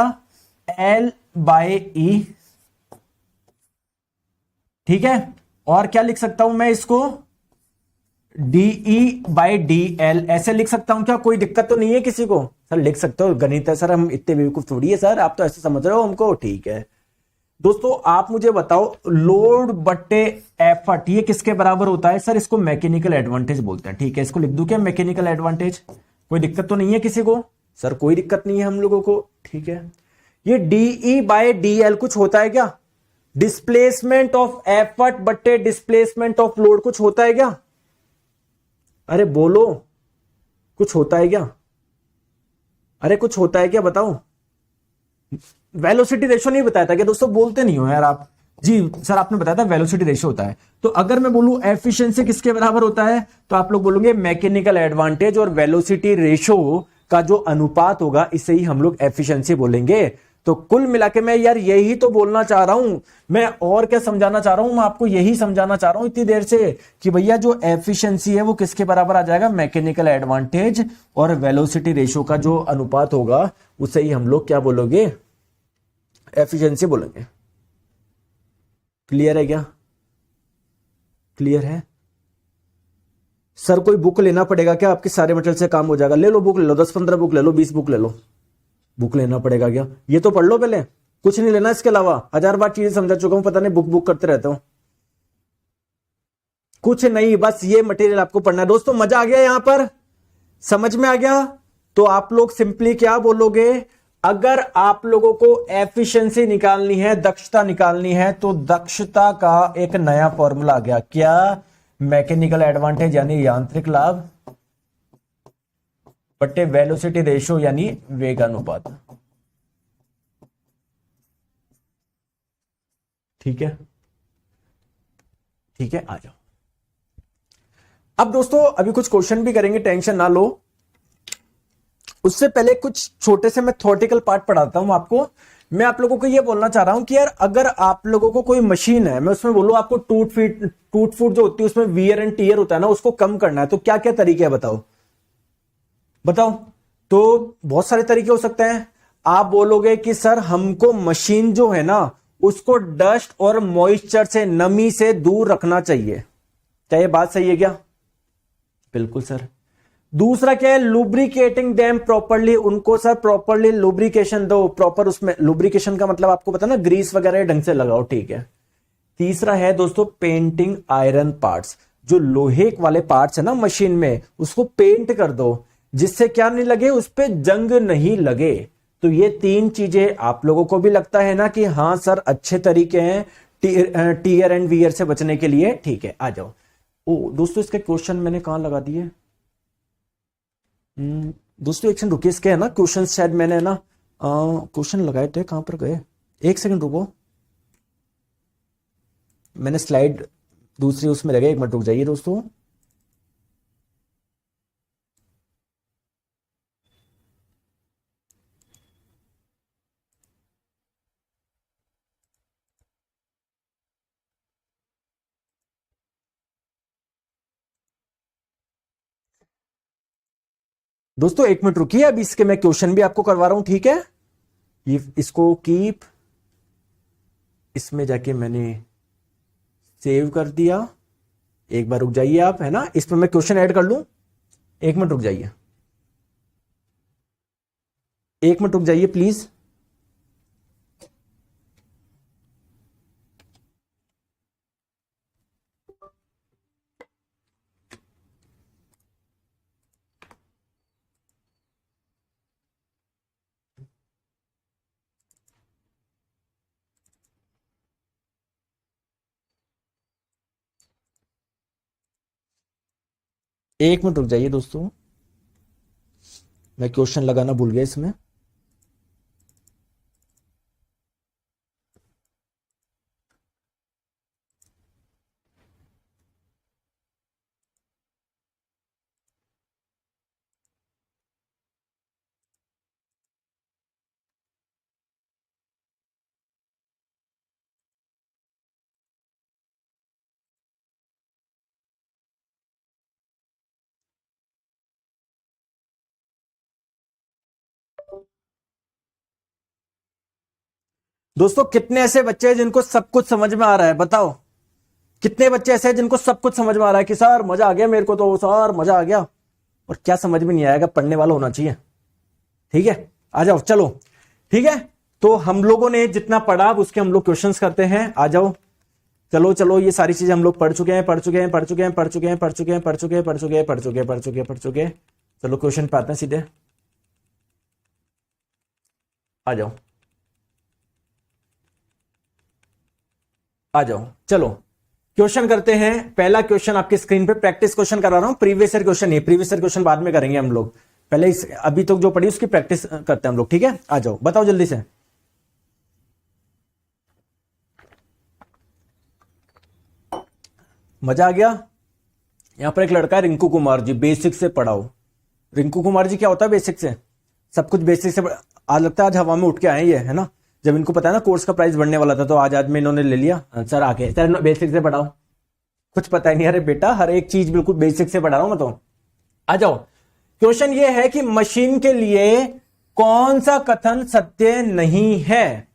[SPEAKER 1] L बाय ई, ठीक है, और क्या लिख सकता हूं मैं इसको? DE बाय DL, ऐसे लिख सकता हूं क्या? कोई दिक्कत तो नहीं है किसी को? सर लिख सकते हो, गणित है सर, हम इतने बेवकूफ थोड़ी है सर, आप तो ऐसे समझ रहे हो हमको, ठीक है। दोस्तों आप मुझे बताओ, लोड बट्टे एफर्ट ये किसके बराबर होता है? सर इसको मैकेनिकल एडवांटेज बोलते हैं, ठीक है। इसको लिख दूं क्या मैकेनिकल एडवांटेज? कोई दिक्कत तो नहीं है किसी को? सर कोई दिक्कत नहीं है हम लोगों को, ठीक है। ये डीई बाय डीएल कुछ होता है क्या? डिस्प्लेसमेंट ऑफ एफर्ट बट्टे डिस्प्लेसमेंट ऑफ लोड कुछ होता है क्या? अरे बोलो, कुछ होता है क्या? अरे कुछ होता है क्या, बताओ। वेलोसिटी रेशो नहीं बताया था क्या दोस्तों? बोलते नहीं हो यार आप। जी सर आपने बताया था वेलोसिटी रेशो होता है। तो अगर मैं बोलूं एफिशिएंसी किसके बराबर होता है, तो आप लोग बोलोगे मैकेनिकल एडवांटेज और वेलोसिटी रेशो का जो अनुपात होगा इसे ही हम लोग एफिशिएंसी बोलेंगे। तो कुल मिला के मैं यार यही तो बोलना चाह रहा हूं, मैं और क्या समझाना चाह रहा हूं, मैं आपको यही समझाना चाह रहा हूं इतनी देर से कि भैया जो एफिशिएंसी है वो किसके बराबर आ जाएगा? मैकेनिकल एडवांटेज और वेलोसिटी रेशो का जो अनुपात होगा उसे ही हम लोग क्या बोलोगे? एफिशिएंसी बोलेंगे। क्लियर है क्या? क्लियर है? सर कोई बुक लेना पड़ेगा क्या? आपके सारे मटेरियल से काम हो जाएगा? ले लो बुक, ले लो, 10-15 बुक ले लो, 20 बुक ले लो। बुक लेना पड़ेगा क्या? ये तो पढ़ लो पहले, कुछ नहीं लेना इसके अलावा। 1000 बार चीजें समझा चुका हूं, पता नहीं बुक बुक करते रहता हूं। कुछ नहीं, बस ये मटेरियल आपको पढ़ना है। दोस्तों मजा आ गया यहां पर? समझ में आ गया? तो आप लोग सिंपली क्या बोलोगे? अगर आप लोगों को एफिशिएंसी निकालनी है, दक्षता निकालनी है, तो दक्षता का एक नया फॉर्मूला आ गया। क्या? मैकेनिकल एडवांटेज यानी यांत्रिक लाभ बट्टे वेलोसिटी रेशो यानी वेग अनुपात। ठीक है, ठीक है, आ जाओ। अब दोस्तों अभी कुछ क्वेश्चन भी करेंगे, टेंशन ना लो। उससे पहले कुछ छोटे से मैं थ्योरेटिकल पार्ट पढ़ाता हूं आपको। मैं आप लोगों को यह बोलना चाह रहा हूं कि यार अगर आप लोगों को कोई मशीन है, मैं उसमें बोलूं आपको टूट फूट जो होती है उसमें वियर एंड टीयर होता है ना, उसको कम करना है, तो क्या क्या तरीके हैं बताओ? बताओ। तो बहुत सारे तरीके हो सकते हैं। आप बोलोगे कि सर हमको मशीन जो है ना उसको डस्ट और मॉइस्चर से, नमी से दूर रखना चाहिए। क्या ये बात सही है क्या? बिल्कुल सर। दूसरा क्या है? लुब्रिकेटिंग देम प्रॉपरली, उनको सर प्रॉपरली लुब्रिकेशन दो, प्रॉपर उसमें लुब्रिकेशन का मतलब आपको पता ना, ग्रीस वगैरह ढंग से लगाओ, ठीक है। तीसरा है दोस्तों पेंटिंग आयरन पार्ट्स, जो लोहे वाले पार्ट्स है ना मशीन में, उसको पेंट कर दो जिससे क्या नहीं लगे, उस पे जंग नहीं लगे। तो ये 3 चीजें आप लोगों को भी लगता है ना कि हाँ सर अच्छे तरीके हैं टीयर एंड वियर से बचने के लिए, ठीक है। आ जाओ। ओ दोस्तों इसके क्वेश्चन मैंने कहां लगा दिए? दोस्तों एक सेकंड रुकिए, इसके है ना क्वेश्चन शायद मैंने ना क्वेश्चन लगाए थे, कहां पर गए? एक सेकंड रुको, मैंने स्लाइड दूसरी उसमें लगे, एक मिनट रुक जाइए दोस्तों। दोस्तों एक मिनट रुकिए, अभी इसके मैं क्वेश्चन भी आपको करवा रहा हूं, ठीक है। ये इसको कीप, इसमें जाके मैंने सेव कर दिया। एक बार रुक जाइए आप, है ना, इसमें मैं क्वेश्चन ऐड कर लूं। एक मिनट रुक जाइए, एक मिनट रुक जाइए प्लीज। एक मिनट रुक जाइए दोस्तों, मैं क्वेश्चन लगाना भूल गया इसमें। दोस्तों कितने ऐसे बच्चे हैं जिनको सब कुछ समझ में आ रहा है? बताओ कितने बच्चे ऐसे हैं जिनको सब कुछ समझ में आ रहा है कि सर मजा आ गया मेरे को, तो सर मजा आ गया। और क्या समझ में नहीं आएगा? पढ़ने वाला होना चाहिए। ठीक है, आ जाओ चलो। ठीक है, तो हम लोगों ने जितना पढ़ा उसके हम लोग क्वेश्चंस करते हैं। आ जाओ चलो चलो, ये सारी चीजें हम लोग पढ़ चुके हैं। चलो क्वेश्चन पे आते हैं सीधे। आ जाओ आ जाओ चलो क्वेश्चन करते हैं। पहला क्वेश्चन आपकी स्क्रीन पे प्रैक्टिस क्वेश्चन करा रहा हूं, प्रीवियस ईयर क्वेश्चन नहीं, प्रीवियस ईयर क्वेश्चन बाद में करेंगे हम लोग, पहले अभी तक जो पढ़ी उसकी प्रैक्टिस करते हैं हम लोग। ठीक है, आ जाओ बताओ जल्दी से। मजा आ गया। यहां पर एक लड़का है रिंकू कुमार जी, बेसिक से पढ़ाओ। रिंकू कुमार जी क्या होता है बेसिक से? सब कुछ बेसिक से। आज लगता है आज हवा में उठ के आए ये, है ना? जब इनको पता है ना कोर्स का प्राइस बढ़ने वाला था तो आज में इन्होंने ले लिया। सर आके सर बेसिक से पढ़ाओ, कुछ पता ही नहीं। अरे बेटा हर एक चीज बिल्कुल बेसिक से पढ़ा रहा हूं मैं तो। आ जाओ, क्वेश्चन ये है कि मशीन के लिए कौन सा कथन सत्य नहीं है?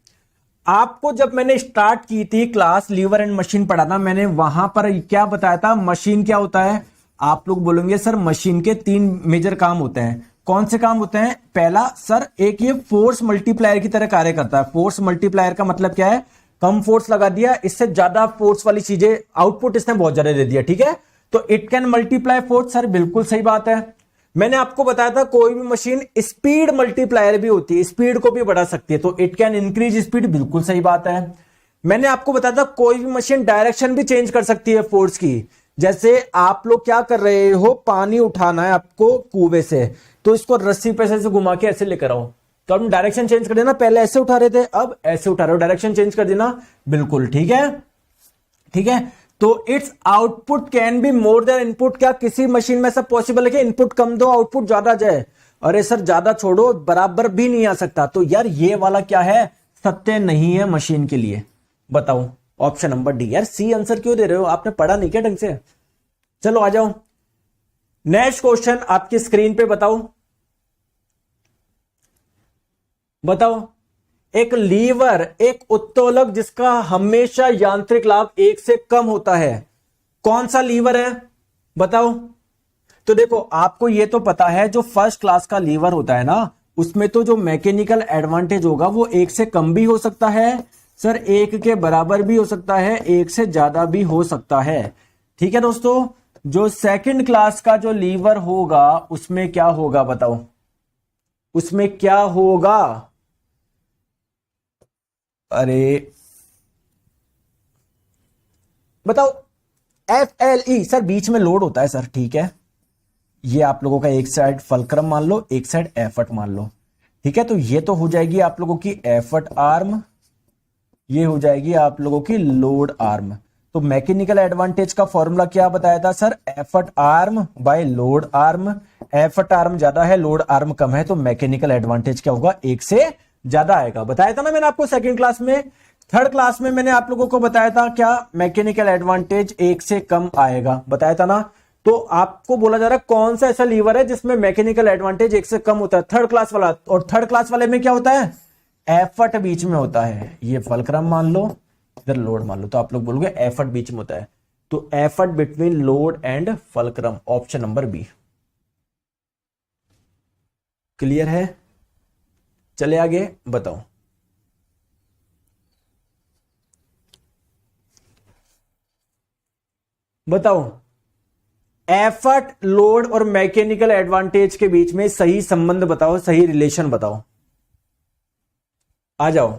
[SPEAKER 1] आपको जब मैंने स्टार्ट की थी क्लास लीवर एंड मशीन पढ़ाना, मैंने वहां पर क्या बताया था? मशीन क्या होता है? आप लोग बोलेंगे सर मशीन के 3 मेजर काम होते हैं। कौन से काम होते हैं? पहला सर एक ये फोर्स मल्टीप्लायर की तरह कार्य करता है। फोर्स मल्टीप्लायर का मतलब क्या है? कम फोर्स लगा दिया, इससे ज्यादा फोर्स वाली चीजें आउटपुट इसने बहुत ज्यादा दे दिया। ठीक है, तो it can multiply force. Sir बिल्कुल सही बात है। मैंने आपको बताया था कोई भी मशीन स्पीड मल्टीप्लायर भी होती है, स्पीड को भी बढ़ा सकती है, तो इट कैन इंक्रीज स्पीड। बिल्कुल सही बात है। मैंने आपको बताया था कोई भी मशीन डायरेक्शन भी चेंज कर सकती है फोर्स की। जैसे आप लोग क्या कर रहे हो, पानी उठाना है आपको कुएं से, तो इसको रस्सी पे से घुमा के ऐसे लेकर आओ, तो हम डायरेक्शन चेंज कर देना। पहले ऐसे उठा रहे थे, अब ऐसे उठा रहे हो, डायरेक्शन चेंज कर देना। बिल्कुल ठीक है, ठीक है। तो it's output can be more than input. क्या किसी मशीन में सब पॉसिबल है कि इनपुट कम दो आउटपुट ज्यादा जाए? अरे सर ज्यादा छोड़ो, बराबर भी नहीं आ सकता। तो यार ये वाला क्या है? सत्य नहीं है मशीन के लिए। बताओ ऑप्शन नंबर डी। यार सी आंसर क्यों दे रहे हो? आपने पढ़ा नहीं क्या ढंग से? चलो आ जाओ, नेक्स्ट क्वेश्चन आपकी स्क्रीन पे बताओ। बताओ, एक लीवर, एक उत्तोलक जिसका हमेशा यांत्रिक लाभ 1 से कम होता है, कौन सा लीवर है? बताओ। तो देखो आपको ये तो पता है जो फर्स्ट क्लास का लीवर होता है ना, उसमें तो जो मैकेनिकल एडवांटेज होगा वो 1 से कम भी हो सकता है सर, 1 के बराबर भी हो सकता है, 1 से ज्यादा भी हो सकता है। ठीक है दोस्तों, जो सेकंड क्लास का जो लीवर होगा उसमें क्या होगा? बताओ उसमें क्या होगा? अरे बताओ। FLE सर बीच में लोड होता है सर। ठीक है, ये आप लोगों का एक साइड फलक्रम मान लो, एक साइड एफर्ट मान लो। ठीक है, तो ये तो हो जाएगी आप लोगों की एफर्ट आर्म, ये हो जाएगी आप लोगों की लोड आर्म। तो मैकेनिकल एडवांटेज का फॉर्मूला क्या बताया था sir? Effort arm by load arm. Effort arm ज्यादा है, लोड आर्म कम है, तो मैकेनिकल एडवांटेज क्या होगा? 1 से ज्यादा आएगा। बताया था ना मैंने आपको सेकंड क्लास में। थर्ड क्लास में मैंने आप लोगों को बताया था क्या? मैकेनिकल एडवांटेज 1 से कम आएगा, बताया था ना। तो आपको बोला जा रहा है कौन सा ऐसा लीवर है जिसमें मैकेनिकल एडवांटेज 1 से कम होता है? थर्ड क्लास वाला। और थर्ड क्लास वाले में क्या होता है? एफर्ट बीच में होता है। ये फलक्रम मान लो, इधर लोड मान लो, तो आप लोग बोलोगे एफर्ट बीच में होता है। तो effort between load and fulcrum, option number B. Clear है? चले आगे बताओ। बताओ एफर्ट, लोड और मैकेनिकल एडवांटेज के बीच में सही संबंध बताओ, सही रिलेशन बताओ। आ जाओ।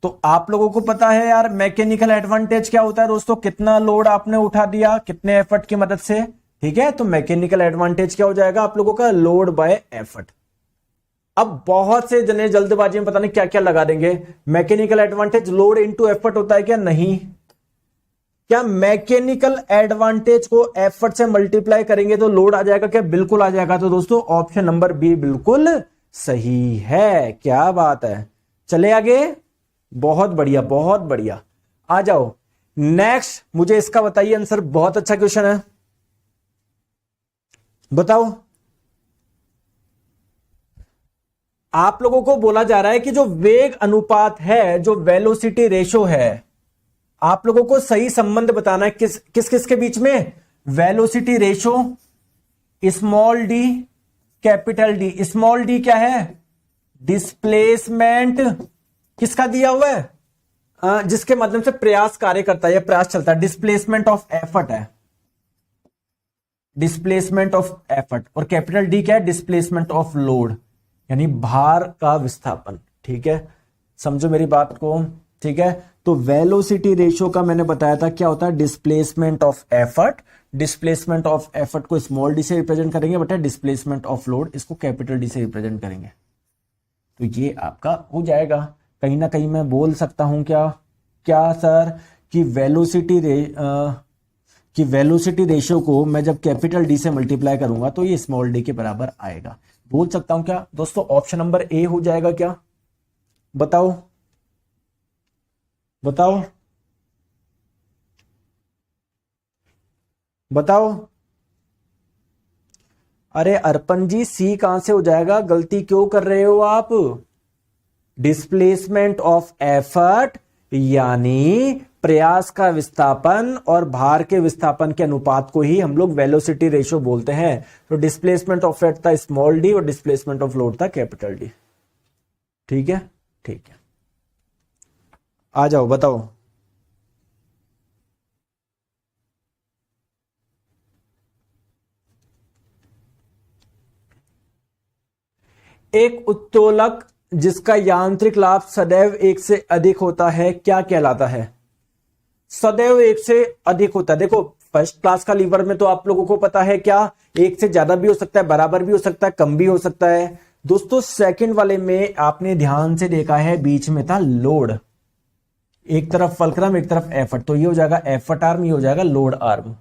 [SPEAKER 1] तो आप लोगों को पता है यार मैकेनिकल एडवांटेज क्या होता है दोस्तों? कितना लोड आपने उठा दिया कितने एफर्ट की मदद से। ठीक है, तो मैकेनिकल एडवांटेज क्या हो जाएगा आप लोगों का? Load bye effort. अब बहुत से जने जल्दबाजी में पता नहीं क्या क्या लगा देंगे। Mechanical advantage load into effort होता है क्या? नहीं। क्या मैकेनिकल एडवांटेज को एफर्ट से मल्टीप्लाई करेंगे तो लोड आ जाएगा क्या? बिल्कुल आ जाएगा। तो दोस्तों ऑप्शन नंबर बी बिल्कुल सही है। क्या बात है, चले आगे। बहुत बढ़िया, बहुत बढ़िया। आ जाओ नेक्स्ट, मुझे इसका बताइए आंसर। बहुत अच्छा क्वेश्चन है, बताओ। आप लोगों को बोला जा रहा है कि जो वेग अनुपात है, जो वेलोसिटी रेशो है, आप लोगों को सही संबंध बताना है किस किस के बीच में? Velocity ratio, small D, capital D. Small D क्या है? डिस्प्लेसमेंट किसका दिया हुआ है? जिसके माध्यम से प्रयास कार्य करता है या प्रयास चलता है, डिस्प्लेसमेंट ऑफ एफर्ट है, डिस्प्लेसमेंट ऑफ एफर्ट। और कैपिटल डी क्या है? डिस्प्लेसमेंट ऑफ लोड, यानी भार का विस्थापन। ठीक है, समझो मेरी बात को। ठीक है, तो वेलोसिटी रेशियो का मैंने बताया था क्या होता है? Displacement of effort. Displacement of effort को स्मॉल डी से रिप्रेजेंट करेंगे, बट डिस्प्लेसमेंट ऑफ लोड इसको कैपिटल डी से रिप्रेजेंट करेंगे। तो ये आपका हो जाएगा। कहीं ना कहीं मैं बोल सकता हूं क्या सर कि वेलोसिटी रेशियो को मैं जब कैपिटल डी से मल्टीप्लाई करूंगा तो ये स्मॉल डी के बराबर आएगा। बोल सकता हूं क्या दोस्तों? ऑप्शन नंबर ए हो जाएगा क्या? बताओ बताओ बताओ। अरे अर्पण जी, सी कहां से हो जाएगा? गलती क्यों कर रहे हो आप? डिस्प्लेसमेंट ऑफ एफर्ट यानी प्रयास का विस्थापन और भार के विस्थापन के अनुपात को ही हम लोग वेलोसिटी रेशियो बोलते हैं। तो डिस्प्लेसमेंट ऑफ एफर्ट था स्मॉल डी और डिस्प्लेसमेंट ऑफ लोड था कैपिटल डी। ठीक है, ठीक है, आ जाओ बताओ। एक उत्तोलक जिसका यांत्रिक लाभ सदैव एक से अधिक होता है क्या कहलाता है? सदैव एक से अधिक होता है। देखो फर्स्ट क्लास का लीवर में तो आप लोगों को पता है क्या, एक से ज्यादा भी हो सकता है, बराबर भी हो सकता है, कम भी हो सकता है। दोस्तों सेकंड वाले में आपने ध्यान से देखा है बीच में था लोड, एक तरफ फल्क्रम एक तरफ एफर्ट, तो ये हो जाएगा एफर्ट आर्म, ये हो जाएगा लोड आर्म।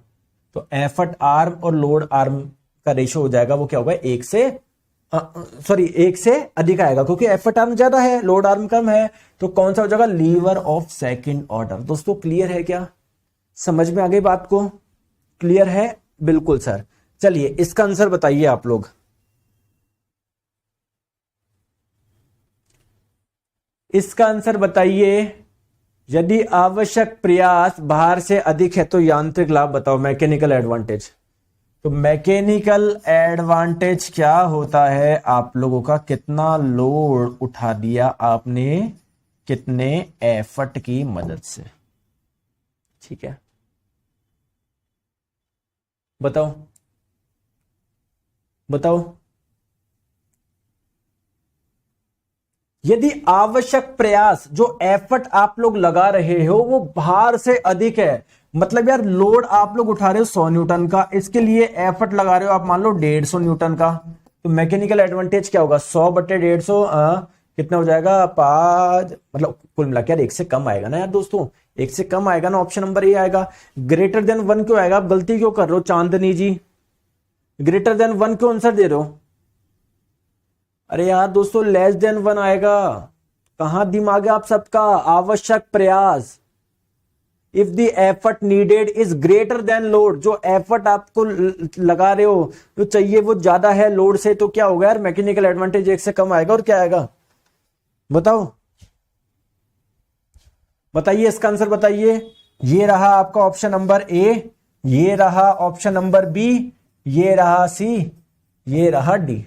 [SPEAKER 1] तो एफर्ट आर्म और लोड आर्म का रेशियो हो जाएगा वो क्या होगा? एक से अधिक आएगा, क्योंकि एफर्ट आर्म ज्यादा है, लोड आर्म कम है। तो कौन सा हो जाएगा? Lever of second order. दोस्तों क्लियर है क्या? समझ में आ गई बात को? क्लियर है? बिल्कुल सर। चलिए इसका आंसर बताइए आप लोग। इसका आंसर बताइए। यदि आवश्यक प्रयास भार से अधिक है तो यांत्रिक लाभ बताओ, मैकेनिकल एडवांटेज। तो मैकेनिकल एडवांटेज क्या होता है? आप लोगों का कितना लोड उठा दिया आपने कितने एफर्ट की मदद से। ठीक है, बताओ बताओ। यदि आवश्यक प्रयास जो एफर्ट आप लोग लगा रहे हो वो भार से अधिक है, मतलब यार लोड आप लोग उठा रहे हो 100 न्यूटन का, इसके लिए एफर्ट लगा रहे हो आप मान लो 150 न्यूटन का, तो मैकेनिकल एडवांटेज क्या होगा? 100 बटे 150 कितना हो जाएगा? 5, मतलब कुल मिला के यार एक से कम आएगा ना यार दोस्तों, एक से कम आएगा ना, ऑप्शन नंबर ए आएगा। ग्रेटर देन 1 क्यों आएगा? आप गलती क्यों कर रहे हो चांदनी जी? ग्रेटर देन 1 क्यों आंसर दे रहे हो? अरे यार दोस्तों लेस देन 1 आएगा। कहां दिमाग है आप सबका? आवश्यक प्रयास, if the effort needed is greater than load, जो एफर्ट आपको लगा रहे हो जो चाहिए वो ज्यादा है लोड से, तो क्या होगा यार? मैकेनिकल एडवांटेज एक से कम आएगा। और क्या आएगा बताओ, बताइए इसका आंसर बताइए। ये रहा आपका ऑप्शन नंबर ए, ये रहा ऑप्शन नंबर बी, ये रहा सी, ये रहा डी।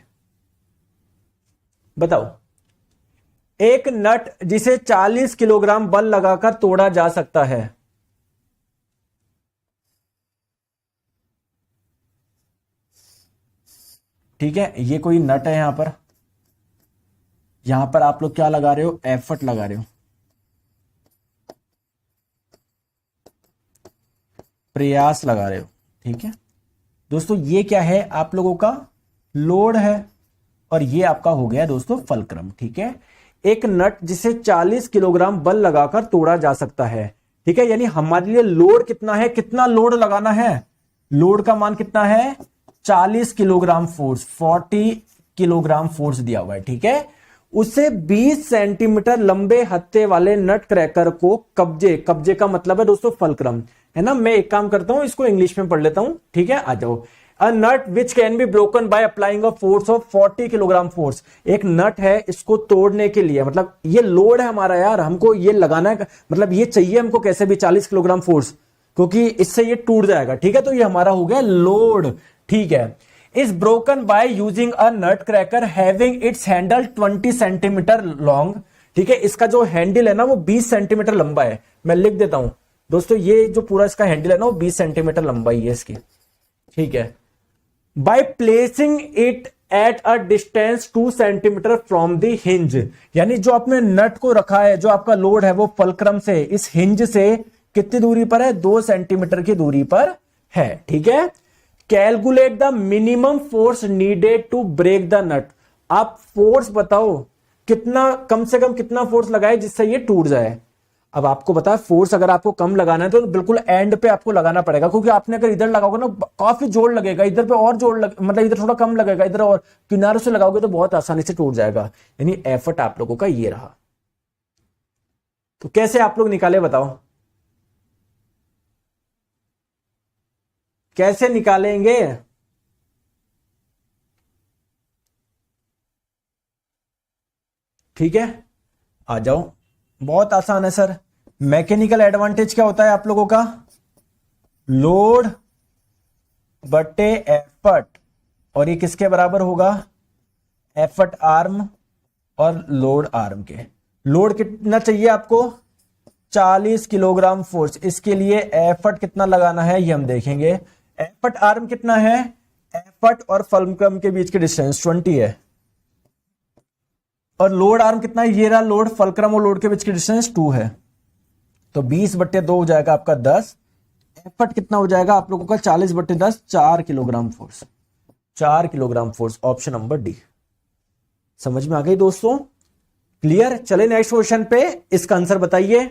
[SPEAKER 1] बताओ। एक नट जिसे 40 किलोग्राम बल लगाकर तोड़ा जा सकता है, ठीक है, ये कोई नट है यहां पर आप लोग क्या लगा रहे हो? एफर्ट लगा रहे हो, प्रयास लगा रहे हो। ठीक है दोस्तों, ये क्या है आप लोगों का? लोड है, और ये आपका हो गया दोस्तों फल्क्रम। ठीक है, एक नट जिसे 40 किलोग्राम बल लगाकर तोड़ा जा सकता है। ठीक है, यानी हमारे लिए लोड कितना है? कितना लोड लगाना है? लोड का मान कितना है? 40 किलोग्राम फोर्स, 40 किलोग्राम फोर्स दिया हुआ है। ठीक है, उसे 20 सेंटीमीटर लंबे हत्थे वाले नट क्रैकर को कब्जे का मतलब है दोस्तों फल्क्रम, है ना। मैं एक काम करता हूं, इसको इंग्लिश में पढ़ लेता हूं। ठीक है, आ जाओ। A nut which can be broken by applying a force of 40 kilogram force. एक नट है, इसको तोड़ने के लिए, मतलब ये लोड है हमारा यार, हमको ये लगाना है, मतलब ये चाहिए हमको कैसे भी 40 किलोग्राम फोर्स, क्योंकि इससे ये टूट जाएगा। ठीक है, तो ये हमारा हो गया लोड। ठीक है, is broken by using a nutcracker having its handle 20 centimetre long. ठीक है, इसका जो हैंडल है ना वो 20 सेंटीमीटर लंबा है। मैं लिख देता हूं दोस्तों, ये जो पूरा इसका हैंडल है ना वो 20 सेंटीमीटर लंबाई है इसकी। ठीक है, by placing it at a distance 2 centimetre from the hinge, यानी जो आपने नट को रखा है, जो आपका लोड है वो फलक्रम से इस हिंज से कितनी दूरी पर है, 2 सेंटीमीटर की दूरी पर है। ठीक है, calculate the minimum force needed to break the nut. आप फोर्स बताओ कितना, कम से कम कितना फोर्स लगाए जिससे ये टूट जाए। अब आपको पता है फोर्स अगर आपको कम लगाना है तो बिल्कुल एंड पे आपको लगाना पड़ेगा, क्योंकि आपने अगर इधर लगाओगे ना काफी जोर लगेगा, इधर पे और जोर मतलब इधर थोड़ा कम लगेगा, इधर और किनारों से लगाओगे तो बहुत आसानी से टूट जाएगा। यानी एफर्ट आप लोगों का ये रहा। तो कैसे आप लोग निकाले बताओ, कैसे निकालेंगे? ठीक है, आ जाओ, बहुत आसान है सर। मैकेनिकल एडवांटेज क्या होता है आप लोगों का, लोड बटे एफर्ट, और ये किसके बराबर होगा, एफर्ट आर्म और लोड आर्म के। लोड कितना चाहिए आपको, 40 किलोग्राम फोर्स, इसके लिए एफर्ट कितना लगाना है ये हम देखेंगे। एफर्ट आर्म कितना है, एफर्ट और फलक्रम के बीच की डिस्टेंस 20 है, और लोड आर्म कितना है, ये रहा लोड, फलक्रम और लोड के बीच की डिस्टेंस 2 है, तो 20/2 हो जाएगा आपका 10। एफर्ट कितना हो जाएगा आप लोगों का, 40/10, 4 kilogram force, 4 kilogram force, option number D. समझ में आ गई दोस्तों, क्लियर? चले नेक्स्ट क्वेश्चन पे, इसका आंसर बताइए,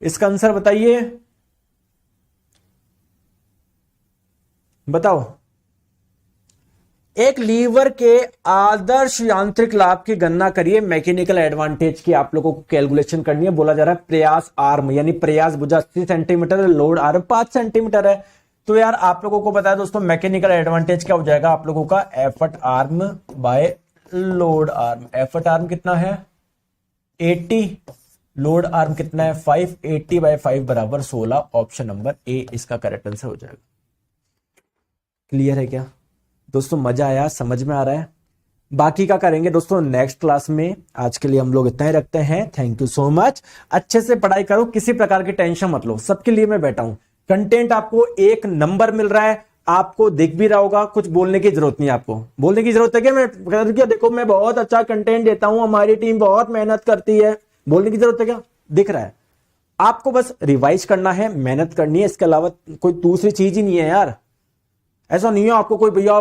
[SPEAKER 1] इसका आंसर बताइए, बताओ। एक लीवर के आदर्श यांत्रिक लाभ की गणना करिए। मैकेनिकल एडवांटेज की आप लोगों को कैलकुलेशन करनी है। बोला जा रहा है प्रयास आर्म, यानी प्रयास भुजा 80 सेंटीमीटर, लोड आर्म 5 सेंटीमीटर है। तो यार आप लोगों को पता है दोस्तों, मैकेनिकल एडवांटेज क्या हो जाएगा आप लोगों का, effort arm by load arm. Effort arm कितना है 80, लोड आर्म कितना है 5, 80/5 बराबर 16। ऑप्शन नंबर ए इसका करेक्ट आंसर हो जाएगा। क्लियर है क्या दोस्तों, मजा आया, समझ में आ रहा है? बाकी का करेंगे दोस्तों नेक्स्ट क्लास में। आज के लिए हम लोग इतना ही रखते हैं। Thank you so much. अच्छे से पढ़ाई करो, किसी प्रकार की टेंशन मत लो, सबके लिए मैं बैठा हूं। कंटेंट आपको 1 नंबर मिल रहा है, आपको दिख भी रहा होगा, कुछ बोलने की जरूरत नहीं। आपको बोलने की जरूरत है क्या, मैं क्या देखो मैं बहुत अच्छा कंटेंट देता हूं, हमारी टीम बहुत मेहनत करती है, बोलने की जरूरत है क्या? दिख रहा है। आपको बस रिवाइज करना है, मेहनत करनी है, इसके अलावा कोई दूसरी चीज ही नहीं है यार। ऐसा नहीं है आपको कोई भैया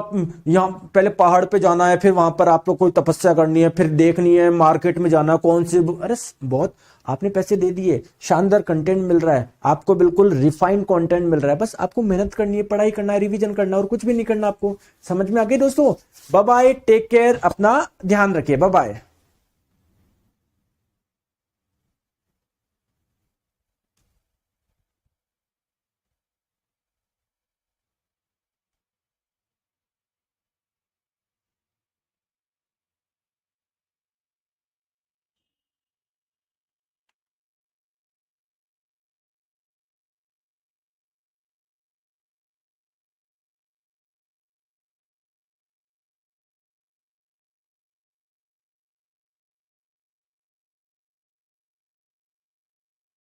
[SPEAKER 1] यहां पहले पहाड़ पे जाना है, फिर वहां पर आप लोग कोई तपस्या करनी है, फिर देखनी है मार्केट में जाना कौन सी, अरे बहुत आपने पैसे दे दिए, शानदार कंटेंट मिल रहा है आपको, बिल्कुल रिफाइंड कंटेंट मिल रहा है। बस आपको मेहनत करनी है, पढ़ाई करना है, रिवीजन करना है, और कुछ भी नहीं करना आपको। समझ में आ गई दोस्तों? बाय बाय, टेक केयर, अपना ध्यान रखिए, बाय बाय।